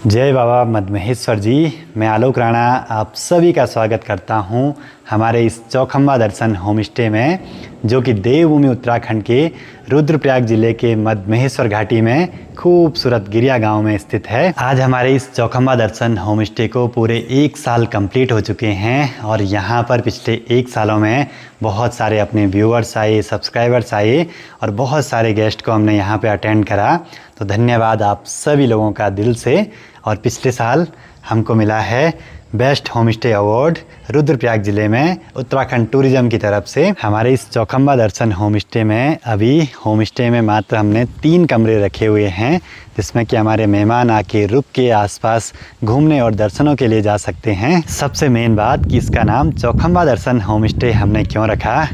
जय बाबा मदमहेश्वर जी। मैं आलोक राणा आप सभी का स्वागत करता हूं हमारे इस चौखंबा दर्शन होम स्टे में, जो कि देवभूमि उत्तराखंड के रुद्रप्रयाग जिले के मदमहेश्वर घाटी में खूबसूरत गिरिया गांव में स्थित है। आज हमारे इस चौखंबा दर्शन होम स्टे को पूरे 1 साल कंप्लीट हो चुके हैं और यहां पर पिछले 1 सालों में बहुत सारे अपने व्यूअर्स आए, सब्सक्राइबर्स आए और बहुत सारे गेस्ट को हमने यहाँ पे अटेंड करा। तो धन्यवाद आप सभी लोगों का दिल से। और पिछले साल हमको मिला है best home stay award Rudraprayag ज़िले में उत्तराखंड टूरिज्म की तरफ से। हमारे इस चौखंबा दर्शन होम स्टे में अभी होम स्टे में मात्र हमने 3 कमरे रखे हुए हैं, जिसमें कि हमारे मेहमान आके रुक के आसपास घूमने और दर्शनों के लिए जा सकते हैं। सबसे मेन बात कि इसका नाम चौखंबा दर्शन होम स्टे हमने क्यों रखा,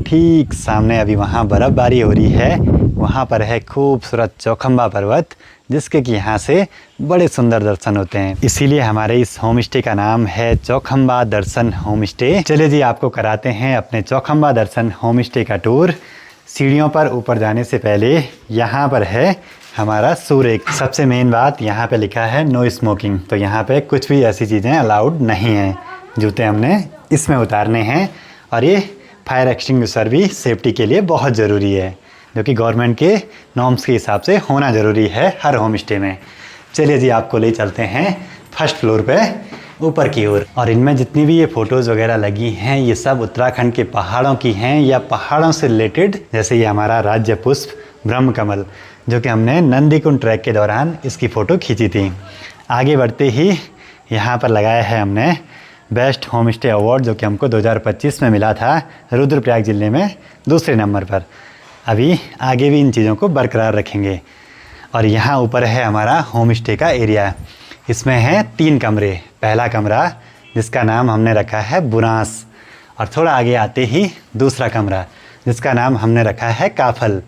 ठीक सामने अभी वहाँ बर्फ़बारी हो रही है, वहाँ पर है खूबसूरत चौखंबा पर्वत, जिसके कि यहाँ से बड़े सुंदर दर्शन होते हैं। इसीलिए हमारे इस होम स्टे का नाम है चौखंबा दर्शन होम स्टे। चलिए जी, आपको कराते हैं अपने चौखंबा दर्शन होम स्टे का टूर। सीढ़ियों पर ऊपर जाने से पहले यहाँ पर है हमारा सूर्य। सबसे मेन बात, यहाँ पे लिखा है नो स्मोकिंग, तो यहाँ पे कुछ भी ऐसी चीज़ें अलाउड नहीं हैं। जूते हमने इसमें उतारने हैं और ये फायर एक्सटिंग्विशर भी सेफ्टी के लिए बहुत ज़रूरी है, जो कि गवर्नमेंट के नॉर्म्स के हिसाब से होना ज़रूरी है हर होम स्टे में। चलिए जी, आपको ले चलते हैं फर्स्ट फ्लोर पे ऊपर की ओर। और इनमें जितनी भी ये फ़ोटोज़ वगैरह लगी हैं, ये सब उत्तराखंड के पहाड़ों की हैं या पहाड़ों से रिलेटेड। जैसे ये हमारा राज्य पुष्प ब्रह्म कमल, जो कि हमने नंदीकुंड ट्रैक के दौरान इसकी फ़ोटो खींची थी। आगे बढ़ते ही यहाँ पर लगाया है हमने बेस्ट होम स्टे अवार्ड, जो कि हमको 2025 में मिला था रुद्रप्रयाग ज़िले में दूसरे नंबर पर। अभी आगे भी इन चीज़ों को बरकरार रखेंगे। और यहाँ ऊपर है हमारा होम स्टे का एरिया। इसमें हैं 3 कमरे। पहला कमरा जिसका नाम हमने रखा है बुरांस, और थोड़ा आगे आते ही दूसरा कमरा जिसका नाम हमने रखा है काफल,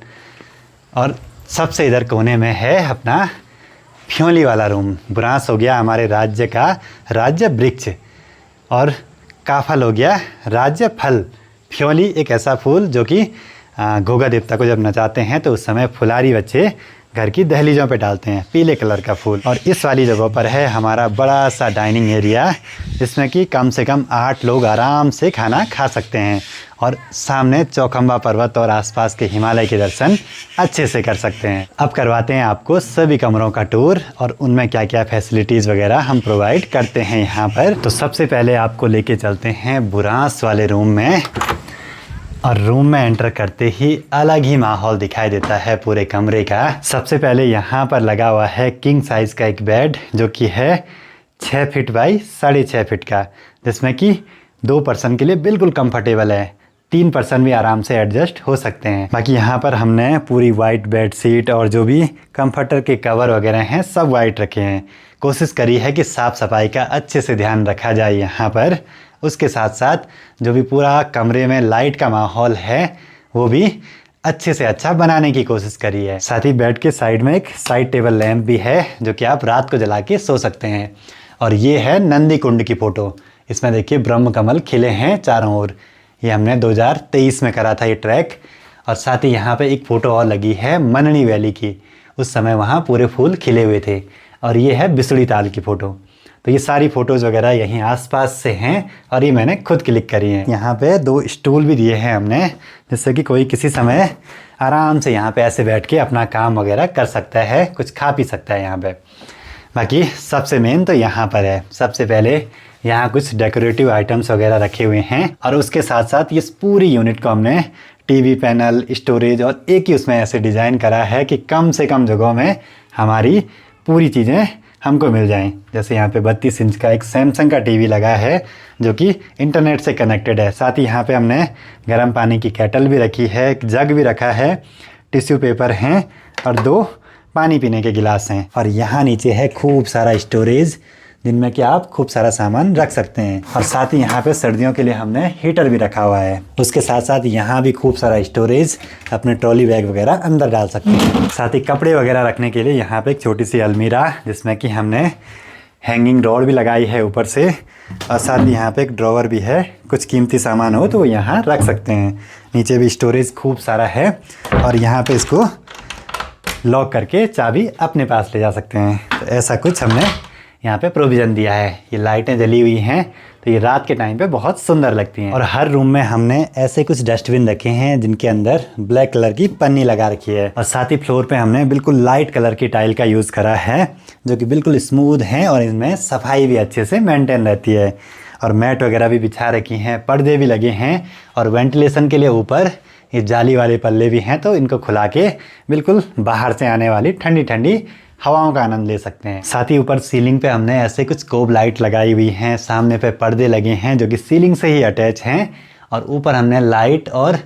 और सबसे इधर कोने में है अपना फ्योली वाला रूम। बुरांस हो गया हमारे राज्य का राज्य वृक्ष और काफल हो गया राज्य फल। फ्योली एक ऐसा फूल जो कि घोगा देवता को जब नचाते हैं तो उस समय फुलारी बच्चे घर की दहलीजों पे डालते हैं, पीले कलर का फूल। और इस वाली जगह पर है हमारा बड़ा सा डाइनिंग एरिया, जिसमें कि कम से कम 8 लोग आराम से खाना खा सकते हैं और सामने चौखंबा पर्वत और आसपास के हिमालय के दर्शन अच्छे से कर सकते हैं। अब करवाते हैं आपको सभी कमरों का टूर और उनमें क्या क्या फैसिलिटीज़ वगैरह हम प्रोवाइड करते हैं यहाँ पर। तो सबसे पहले आपको लेके चलते हैं बुरांस वाले रूम में, और रूम में एंटर करते ही अलग ही माहौल दिखाई देता है पूरे कमरे का। सबसे पहले यहाँ पर लगा हुआ है किंग साइज़ का एक बेड, जो कि है 6 फीट बाई 6.5 फीट का, जिसमें कि 2 पर्सन के लिए बिल्कुल कंफर्टेबल है। 3 पर्सन भी आराम से एडजस्ट हो सकते हैं। बाकी यहाँ पर हमने पूरी वाइट बेड शीट और जो भी कंफर्टर के कवर वगैरह हैं सब वाइट रखे हैं। कोशिश करी है कि साफ़ सफाई का अच्छे से ध्यान रखा जाए यहाँ पर। उसके साथ साथ जो भी पूरा कमरे में लाइट का माहौल है वो भी अच्छे से अच्छा बनाने की कोशिश करी है। साथ ही बेड के साइड में एक साइड टेबल लैंप भी है, जो कि आप रात को जला के सो सकते हैं। और ये है नंदी कुंड की फ़ोटो। इसमें देखिए ब्रह्म कमल खिले हैं चारों ओर। ये हमने 2023 में करा था ये ट्रैक। और साथ ही यहाँ पे एक फ़ोटो और लगी है मननी वैली की, उस समय वहाँ पूरे फूल खिले हुए थे। और ये है बिसड़ी ताल की फ़ोटो। तो ये सारी फ़ोटोज़ वगैरह यहीं आसपास से हैं और ये मैंने खुद क्लिक करी हैं। यहाँ पे 2 स्टूल भी दिए हैं हमने, जिससे कि कोई किसी समय आराम से यहाँ पे ऐसे बैठ के अपना काम वगैरह कर सकता है, कुछ खा पी सकता है यहाँ पे। बाकी सबसे मेन तो यहाँ पर है। सबसे पहले यहाँ कुछ डेकोरेटिव आइटम्स वगैरह रखे हुए हैं, और उसके साथ साथ इस पूरी यूनिट को हमने टीवी पैनल, स्टोरेज और एक ही उसमें ऐसे डिज़ाइन करा है कि कम से कम जगहों में हमारी पूरी चीज़ें हमको मिल जाएं। जैसे यहाँ पे 32 इंच का एक सैमसंग का टीवी लगा है, जो कि इंटरनेट से कनेक्टेड है। साथ ही यहाँ पे हमने गर्म पानी की केटल भी रखी है, एक जग भी रखा है, टिश्यू पेपर हैं और 2 पानी पीने के गिलास हैं। और यहाँ नीचे है खूब सारा स्टोरेज, जिनमें कि आप खूब सारा सामान रख सकते हैं। और साथ ही यहाँ पे सर्दियों के लिए हमने हीटर भी रखा हुआ है। उसके साथ साथ यहाँ भी खूब सारा स्टोरेज, अपने ट्रॉली बैग वगैरह अंदर डाल सकते हैं। साथ ही कपड़े वगैरह रखने के लिए यहाँ पे एक छोटी सी अलमीरा, जिसमें कि हमने हैंगिंग रॉड भी लगाई है ऊपर से। और साथ ही यहाँ पे एक ड्रॉवर भी है, कुछ कीमती सामान हो तो वो यहाँ रख सकते हैं। नीचे भी स्टोरेज खूब सारा है, और यहाँ पे इसको लॉक करके चाबी अपने पास ले जा सकते हैं। तो ऐसा कुछ हमने यहाँ पे प्रोविज़न दिया है। ये लाइटें जली हुई हैं तो ये रात के टाइम पे बहुत सुंदर लगती हैं। और हर रूम में हमने ऐसे कुछ डस्टबिन रखे हैं जिनके अंदर ब्लैक कलर की पन्नी लगा रखी है। और साथ ही फ्लोर पे हमने बिल्कुल लाइट कलर की टाइल का यूज़ करा है जो कि बिल्कुल स्मूथ है और इनमें सफाई भी अच्छे से मेंटेन रहती है। और मैट वगैरह भी बिछा रखी हैं, पर्दे भी लगे हैं और वेंटिलेशन के लिए ऊपर ये जाली वाले पल्ले भी हैं, तो इनको खुला के बिल्कुल बाहर से आने वाली ठंडी ठंडी हवाओं का आनंद ले सकते हैं। साथ ही ऊपर सीलिंग पे हमने ऐसे कुछ कोब लाइट लगाई हुई हैं, सामने पे पर्दे लगे हैं जो कि सीलिंग से ही अटैच हैं। और ऊपर हमने लाइट और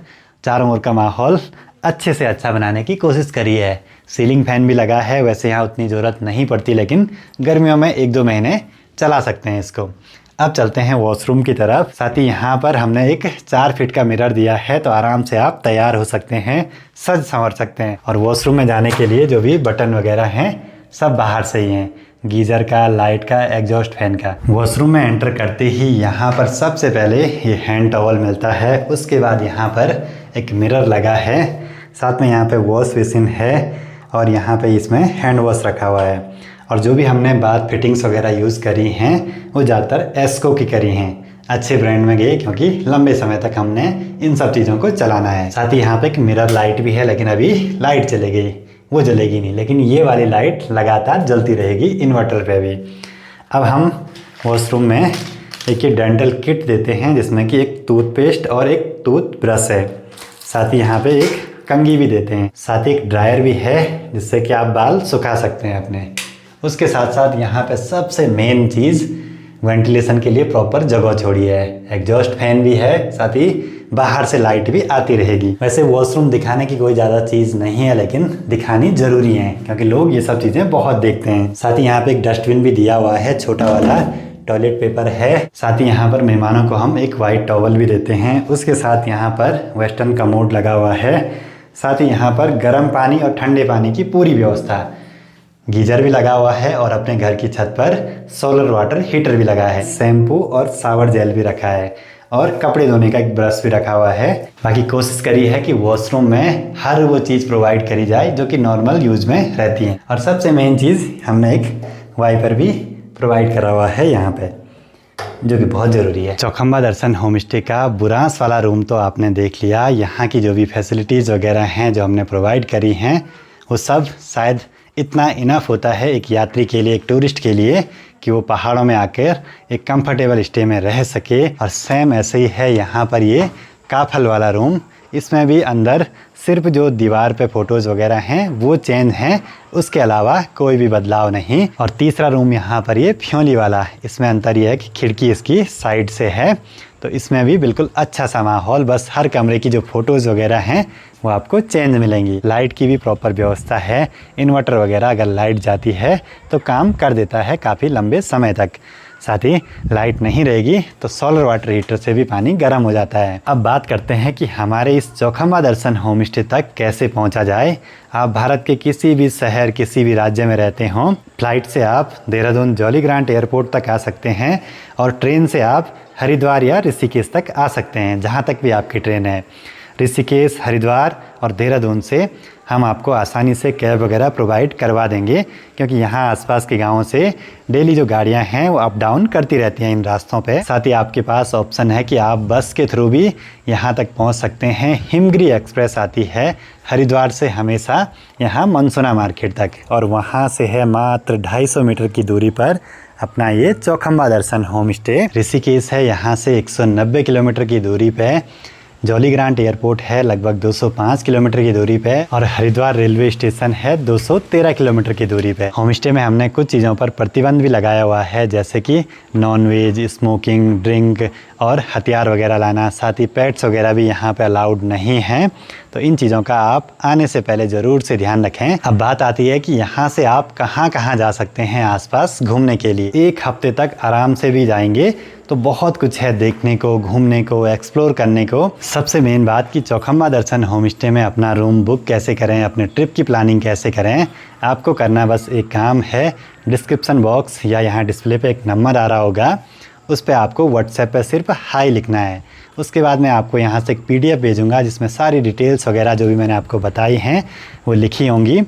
चारों ओर का माहौल अच्छे से अच्छा बनाने की कोशिश करी है। सीलिंग फैन भी लगा है, वैसे यहाँ उतनी ज़रूरत नहीं पड़ती लेकिन गर्मियों में 1-2 महीने चला सकते हैं इसको। अब चलते हैं वॉशरूम की तरफ। साथ ही यहाँ पर हमने एक 4 फीट का मिरर दिया है, तो आराम से आप तैयार हो सकते हैं, सज संवर सकते हैं। और वॉशरूम में जाने के लिए जो भी बटन वगैरह हैं सब बाहर से ही हैं, गीज़र का, लाइट का, एग्जॉस्ट फैन का। वॉशरूम में एंटर करते ही यहाँ पर सबसे पहले ये हैंड टॉवल मिलता है, उसके बाद यहाँ पर एक मिरर लगा है, साथ में यहाँ पे वॉश बेसिन है और यहाँ पे इसमें हैंड वॉश रखा हुआ है। और जो भी हमने बाथ फिटिंग्स वगैरह यूज़ करी हैं वो ज़्यादातर एस्को की करी हैं, अच्छे ब्रांड में गए क्योंकि लंबे समय तक हमने इन सब चीज़ों को चलाना है। साथ ही यहाँ पे एक मिरर लाइट भी है, लेकिन अभी लाइट चली गई, वो जलेगी नहीं, लेकिन ये वाली लाइट लगातार जलती रहेगी इन्वर्टर पे भी। अब हम वॉशरूम में एक ये डेंटल किट देते हैं जिसमें कि एक टूथपेस्ट और एक टूथ ब्रश है, साथ ही यहाँ पे एक कंघी भी देते हैं, साथ ही एक ड्रायर भी है जिससे कि आप बाल सुखा सकते हैं अपने। उसके साथ साथ यहाँ पे सबसे मेन चीज़ वेंटिलेशन के लिए प्रॉपर जगह छोड़ी है, एग्जॉस्ट फैन भी है, साथ ही बाहर से लाइट भी आती रहेगी। वैसे वॉशरूम दिखाने की कोई ज़्यादा चीज़ नहीं है लेकिन दिखानी ज़रूरी है क्योंकि लोग ये सब चीज़ें बहुत देखते हैं। साथ ही यहाँ पे एक डस्टबिन भी दिया हुआ है, छोटा वाला टॉयलेट पेपर है। साथ ही यहाँ पर मेहमानों को हम एक वाइट टॉवल भी देते हैं। उसके साथ यहाँ पर वेस्टर्न कमोड लगा हुआ है, साथ ही यहाँ पर गर्म पानी और ठंडे पानी की पूरी व्यवस्था, गीजर भी लगा हुआ है और अपने घर की छत पर सोलर वाटर हीटर भी लगा है, शैम्पू और शावर जेल भी रखा है और कपड़े धोने का एक ब्रश भी रखा हुआ है। बाकी कोशिश करी है कि वॉशरूम में हर वो चीज़ प्रोवाइड करी जाए जो कि नॉर्मल यूज में रहती हैं। और सबसे मेन चीज़ हमने एक वाइपर भी प्रोवाइड करा हुआ है यहाँ पे, जो कि बहुत ज़रूरी है। चौखंबा दर्शन होम स्टे का बुरांस वाला रूम तो आपने देख लिया। यहाँ की जो भी फैसिलिटीज़ वगैरह हैं जो हमने प्रोवाइड करी हैं वो सब शायद इतना इनफ होता है एक यात्री के लिए, एक टूरिस्ट के लिए, कि वो पहाड़ों में आकर एक कंफर्टेबल स्टे में रह सके। और सेम ऐसे ही है यहाँ पर ये काफल वाला रूम, इसमें भी अंदर सिर्फ जो दीवार पे फ़ोटोज़ वगैरह हैं वो चेंज हैं, उसके अलावा कोई भी बदलाव नहीं। और तीसरा रूम यहाँ पर ये फ्योली वाला, इसमें अंतर ये है कि खिड़की इसकी साइड से है, तो इसमें भी बिल्कुल अच्छा सा माहौल, बस हर कमरे की जो फ़ोटोज़ वगैरह हैं वो आपको चेंज मिलेंगी। लाइट की भी प्रॉपर व्यवस्था है, इन्वर्टर वगैरह अगर लाइट जाती है तो काम कर देता है काफ़ी लंबे समय तक। साथ ही लाइट नहीं रहेगी तो सोलर वाटर हीटर से भी पानी गर्म हो जाता है। अब बात करते हैं कि हमारे इस चौखंबा दर्शन होम स्टे तक कैसे पहुंचा जाए। आप भारत के किसी भी शहर, किसी भी राज्य में रहते हों, फ्लाइट से आप देहरादून जॉली ग्रांट एयरपोर्ट तक आ सकते हैं और ट्रेन से आप हरिद्वार या ऋषिकेश तक आ सकते हैं, जहाँ तक भी आपकी ट्रेन है। ऋषिकेश, हरिद्वार और देहरादून से हम आपको आसानी से कैब वगैरह प्रोवाइड करवा देंगे क्योंकि यहाँ आसपास के गाँवों से डेली जो गाड़ियाँ हैं वो अप डाउन करती रहती हैं इन रास्तों पे। साथ ही आपके पास ऑप्शन है कि आप बस के थ्रू भी यहाँ तक पहुँच सकते हैं। हिमगिरी एक्सप्रेस आती है हरिद्वार से हमेशा यहाँ मनसुना मार्केट तक, और वहाँ से है मात्र 250 मीटर की दूरी पर अपना ये चौखंबा दर्शन होम स्टे। ऋषिकेश है यहाँ से 190 किलोमीटर की दूरी पे, जॉली ग्रांट एयरपोर्ट है लगभग 205 किलोमीटर की दूरी पे, और हरिद्वार रेलवे स्टेशन है 213 किलोमीटर की दूरी पे। होम स्टे में हमने कुछ चीज़ों पर प्रतिबंध भी लगाया हुआ है, जैसे कि नॉनवेज, स्मोकिंग, ड्रिंक और हथियार वगैरह लाना। साथ ही पेट्स वगैरह भी यहाँ पे अलाउड नहीं हैं, तो इन चीज़ों का आप आने से पहले ज़रूर से ध्यान रखें। अब बात आती है कि यहाँ से आप कहाँ कहाँ जा सकते हैं आसपास घूमने के लिए। 1 हफ्ते तक आराम से भी जाएंगे तो बहुत कुछ है देखने को, घूमने को, एक्सप्लोर करने को। सबसे मेन बात कि चौखंबा दर्शन होम स्टे में अपना रूम बुक कैसे करें, अपने ट्रिप की प्लानिंग कैसे करें, आपको करना बस एक काम है। डिस्क्रिप्शन बॉक्स या यहाँ डिस्प्ले पे एक नंबर आ रहा होगा, उस पर आपको व्हाट्सएप पे सिर्फ हाई लिखना है। उसके बाद मैं आपको यहाँ से एक PDF भेजूँगा जिसमें सारी डिटेल्स वगैरह जो भी मैंने आपको बताई हैं वो लिखी होंगी,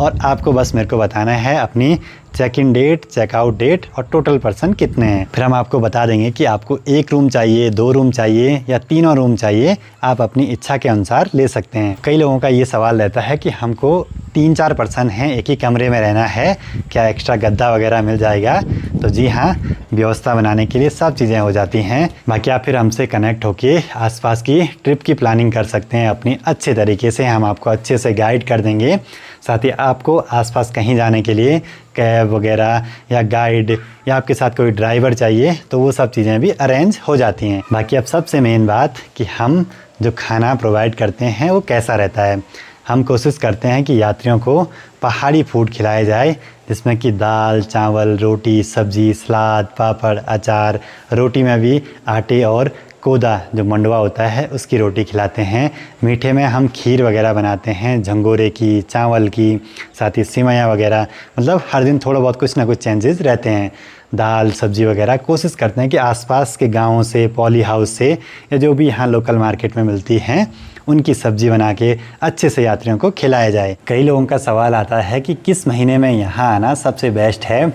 और आपको बस मेरे को बताना है अपनी check in date, checkout date और टोटल पर्सन कितने हैं। फिर हम आपको बता देंगे कि आपको 1 रूम चाहिए, 2 रूम चाहिए या तीनों रूम चाहिए, आप अपनी इच्छा के अनुसार ले सकते हैं। कई लोगों का ये सवाल रहता है कि हमको 3-4 पर्सन हैं, एक ही कमरे में रहना है, क्या एक्स्ट्रा गद्दा वगैरह मिल जाएगा? तो जी हाँ, व्यवस्था बनाने के लिए सब चीज़ें हो जाती हैं। बाकी आप फिर हमसे कनेक्ट होके आसपास की ट्रिप की प्लानिंग कर सकते हैं अपनी अच्छे तरीके से। हम आपको अच्छे से गाइड कर देंगे। साथ ही आपको आसपास कहीं जाने के लिए कैब वगैरह या गाइड या आपके साथ कोई ड्राइवर चाहिए तो वो सब चीज़ें भी अरेंज हो जाती हैं। बाकी अब सबसे मेन बात कि हम जो खाना प्रोवाइड करते हैं वो कैसा रहता है। हम कोशिश करते हैं कि यात्रियों को पहाड़ी फूड खिलाया जाए, जिसमें कि दाल, चावल, रोटी, सब्जी, सलाद, पापड़, अचार, रोटी में भी आटे और कोदा जो मंडवा होता है उसकी रोटी खिलाते हैं। मीठे में हम खीर वगैरह बनाते हैं, झंगोरे की, चावल की, साथ ही सिवैयाँ वगैरह। मतलब हर दिन थोड़ा बहुत कुछ ना कुछ चेंजेस रहते हैं। दाल सब्जी वगैरह कोशिश करते हैं कि आसपास के गाँवों से, पॉली हाउस से या जो भी यहाँ लोकल मार्केट में मिलती हैं उनकी सब्जी बना के अच्छे से यात्रियों को खिलाया जाए। कई लोगों का सवाल आता है कि किस महीने में यहाँ आना सबसे बेस्ट है।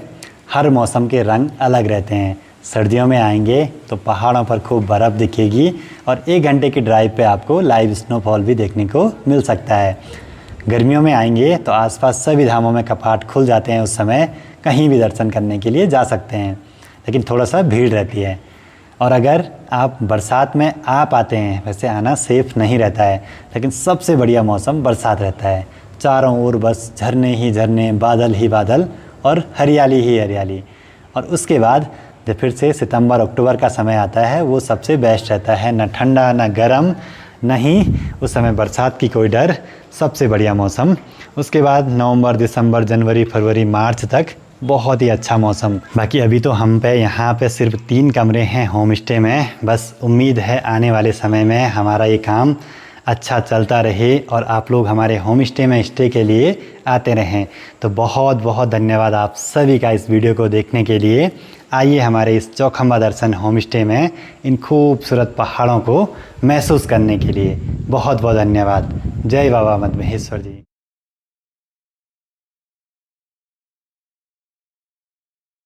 हर मौसम के रंग अलग रहते हैं। सर्दियों में आएंगे तो पहाड़ों पर खूब बर्फ़ दिखेगी और 1 घंटे की ड्राइव पे आपको लाइव स्नोफॉल भी देखने को मिल सकता है। गर्मियों में आएंगे तो आसपास सभी धामों में कपाट खुल जाते हैं, उस समय कहीं भी दर्शन करने के लिए जा सकते हैं, लेकिन थोड़ा सा भीड़ रहती है। और अगर आप बरसात में आप आते हैं, वैसे आना सेफ़ नहीं रहता है, लेकिन सबसे बढ़िया मौसम बरसात रहता है। चारों ओर बस झरने ही झरने, बादल ही बादल और हरियाली ही हरियाली। और उसके बाद जब फिर से सितंबर अक्टूबर का समय आता है वो सबसे बेस्ट रहता है। न ठंडा न गर्म, नहीं उस समय बरसात की कोई डर, सबसे बढ़िया मौसम। उसके बाद नवंबर, दिसंबर, जनवरी, फरवरी, मार्च तक बहुत ही अच्छा मौसम। बाकी अभी तो हम पे यहाँ पे सिर्फ 3 कमरे हैं होम स्टे में। बस उम्मीद है आने वाले समय में हमारा ये काम अच्छा चलता रहे और आप लोग हमारे होम स्टे में स्टे के लिए आते रहें। तो बहुत बहुत धन्यवाद आप सभी का इस वीडियो को देखने के लिए। आइए हमारे इस चौखंबा दर्शन होम स्टे में इन खूबसूरत पहाड़ों को महसूस करने के लिए। बहुत बहुत धन्यवाद। जय बाबा मद्महेश्वर जी।